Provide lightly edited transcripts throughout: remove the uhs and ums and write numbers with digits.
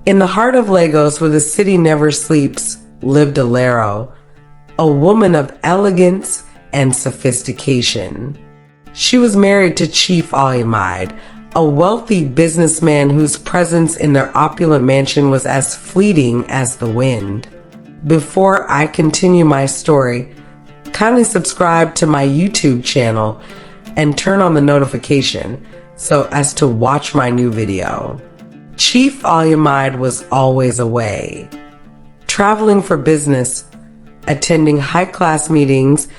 In the heart of Lagos, where the city never sleeps, lived Alero, a woman of elegance and sophistication. She was married to Chief Olumide, a wealthy businessman whose presence in their opulent mansion was as fleeting as the wind. Before I continue my story, kindly subscribe to my YouTube channel and turn on the notification so as to watch my new video. Chief Olumide was always away, traveling for business, attending high-class meetings,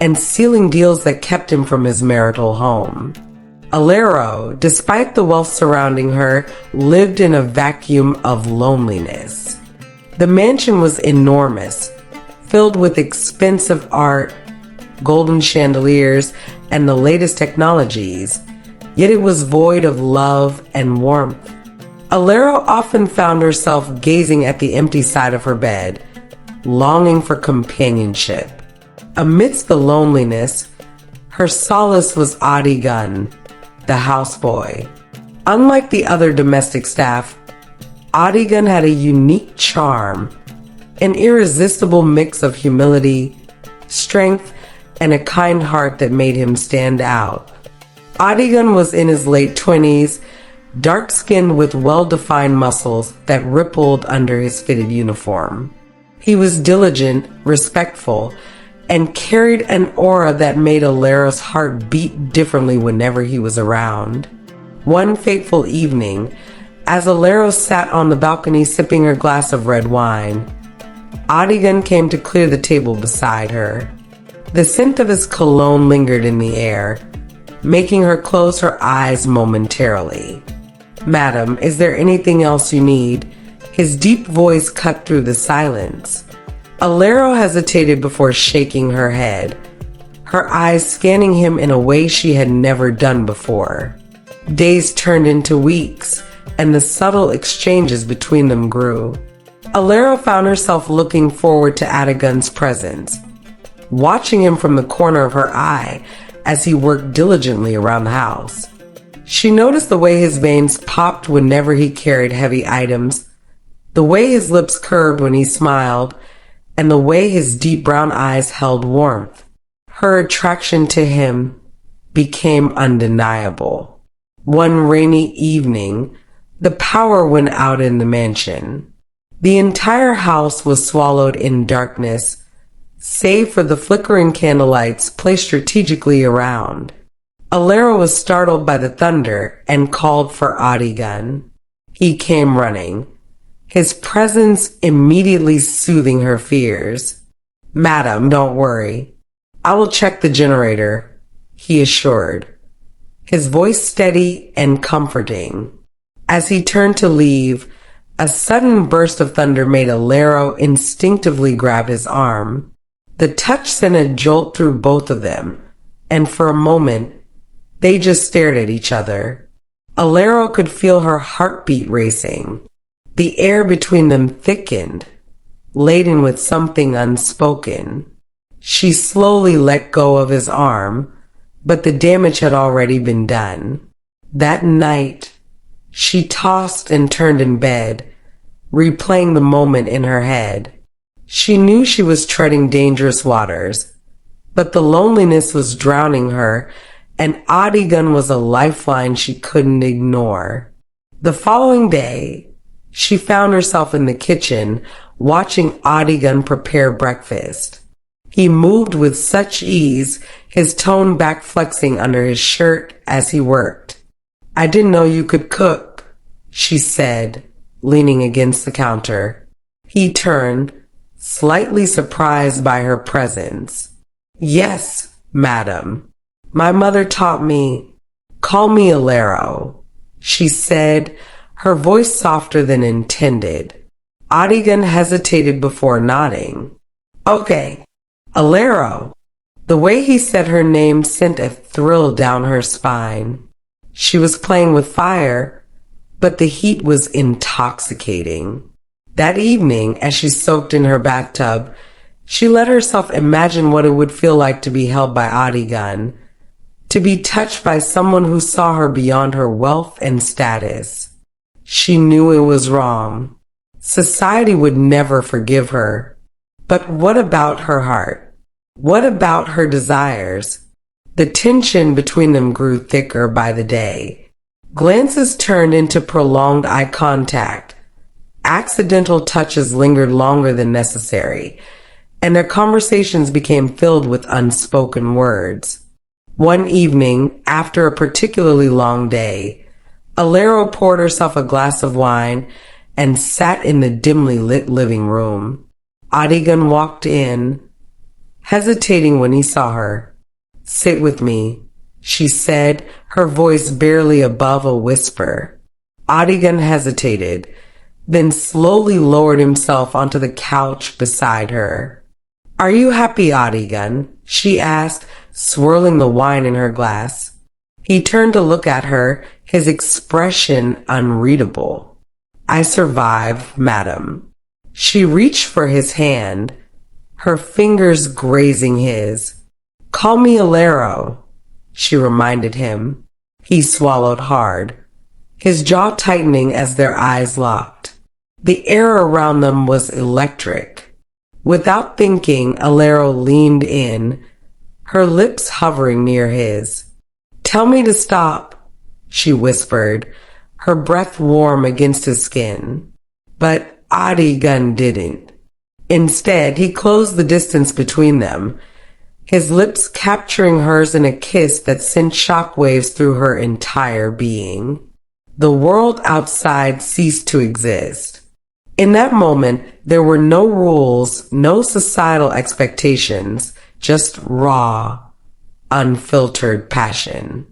and sealing deals that kept him from his marital home. Alero, despite the wealth surrounding her, lived in a vacuum of loneliness. The mansion was enormous, filled with expensive art, golden chandeliers, and the latest technologies, yet it was void of love and warmth. Alero often found herself gazing at the empty side of her bed, longing for companionship. Amidst the loneliness, her solace was Adigun, the houseboy. Unlike the other domestic staff, Adigun had a unique charm, an irresistible mix of humility, strength, and a kind heart that made him stand out. Adigun was in his late 20s, dark-skinned with well-defined muscles that rippled under his fitted uniform. He was diligent, respectful, and carried an aura that made Alero's heart beat differently whenever he was around. One fateful evening, as Alero sat on the balcony sipping her glass of red wine, Adigun came to clear the table beside her. The scent of his cologne lingered in the air, making her close her eyes momentarily. "Madam, is there anything else you need?" His deep voice cut through the silence. Alero hesitated before shaking her head, her eyes scanning him in a way she had never done before. Days turned into weeks, and the subtle exchanges between them grew. Alero found herself looking forward to Adigun's presence, watching him from the corner of her eye as he worked diligently around the house. She noticed the way his veins popped whenever he carried heavy items, the way his lips curved when he smiled, and the way his deep brown eyes held warmth. Her attraction to him became undeniable. One rainy evening, the power went out in the mansion. The entire house was swallowed in darkness, save for the flickering candlelights placed strategically around. Alero was startled by the thunder and called for Adigun. He came running, his presence immediately soothing her fears. "Madam, don't worry. I will check the generator," he assured, his voice steady and comforting. As he turned to leave, a sudden burst of thunder made Alero instinctively grab his arm. The touch sent a jolt through both of them, and for a moment, they just stared at each other. Alero could feel her heartbeat racing. The air between them thickened, laden with something unspoken. She slowly let go of his arm, but the damage had already been done. That night, she tossed and turned in bed, replaying the moment in her head. She knew she was treading dangerous waters, but the loneliness was drowning her, and Adigun was a lifeline she couldn't ignore. The following day, she found herself in the kitchen, watching Adigun prepare breakfast. He moved with such ease, his tone back flexing under his shirt as he worked. "I didn't know you could cook," she said, leaning against the counter. He turned, slightly surprised by her presence. "Yes, madam. My mother taught me. Call me Alero," she said, her voice softer than intended. Adigun hesitated before nodding. "Okay, Alero." The way he said her name sent a thrill down her spine. She was playing with fire, but the heat was intoxicating. That evening, as she soaked in her bathtub, she let herself imagine what it would feel like to be held by Adigun, to be touched by someone who saw her beyond her wealth and status. She knew it was wrong. Society would never forgive her. But what about her heart? What about her desires? The tension between them grew thicker by the day. Glances turned into prolonged eye contact. Accidental touches lingered longer than necessary, and their conversations became filled with unspoken words. One evening, after a particularly long day, Alero poured herself a glass of wine and sat in the dimly lit living room. Adigan walked in, hesitating when he saw her. "Sit with me," she said, her voice barely above a whisper. Adigan hesitated, then slowly lowered himself onto the couch beside her. "Are you happy, Adigan?" she asked, swirling the wine in her glass. He turned to look at her, his expression unreadable. "I survive, madam." She reached for his hand, her fingers grazing his. "Call me Alero," she reminded him. He swallowed hard, his jaw tightening as their eyes locked. The air around them was electric. Without thinking, Alero leaned in, her lips hovering near his. "Tell me to stop," she whispered, her breath warm against his skin. But Adigan didn't. Instead, he closed the distance between them, his lips capturing hers in a kiss that sent shockwaves through her entire being. The world outside ceased to exist. In that moment, there were no rules, no societal expectations, just raw, unfiltered passion.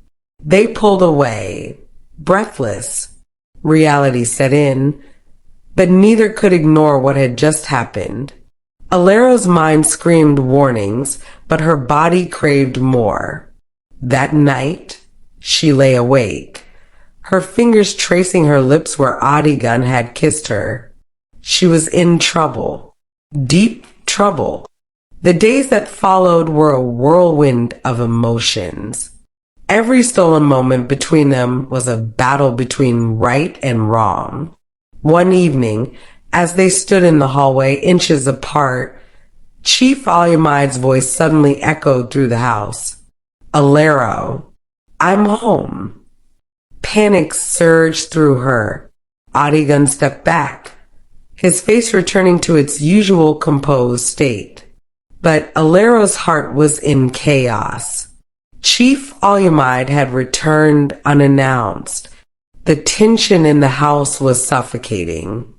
They pulled away, breathless. Reality set in, but neither could ignore what had just happened. Alero's mind screamed warnings, but her body craved more. That night, she lay awake, her fingers tracing her lips where Adigan had kissed her. She was in trouble, deep trouble. The days that followed were a whirlwind of emotions. Every stolen moment between them was a battle between right and wrong. One evening, as they stood in the hallway inches apart, Chief Olumide's voice suddenly echoed through the house. "Alero, I'm home." Panic surged through her. Adigan stepped back, his face returning to its usual composed state. But Alero's heart was in chaos. Chief Olumide had returned unannounced. The tension in the house was suffocating.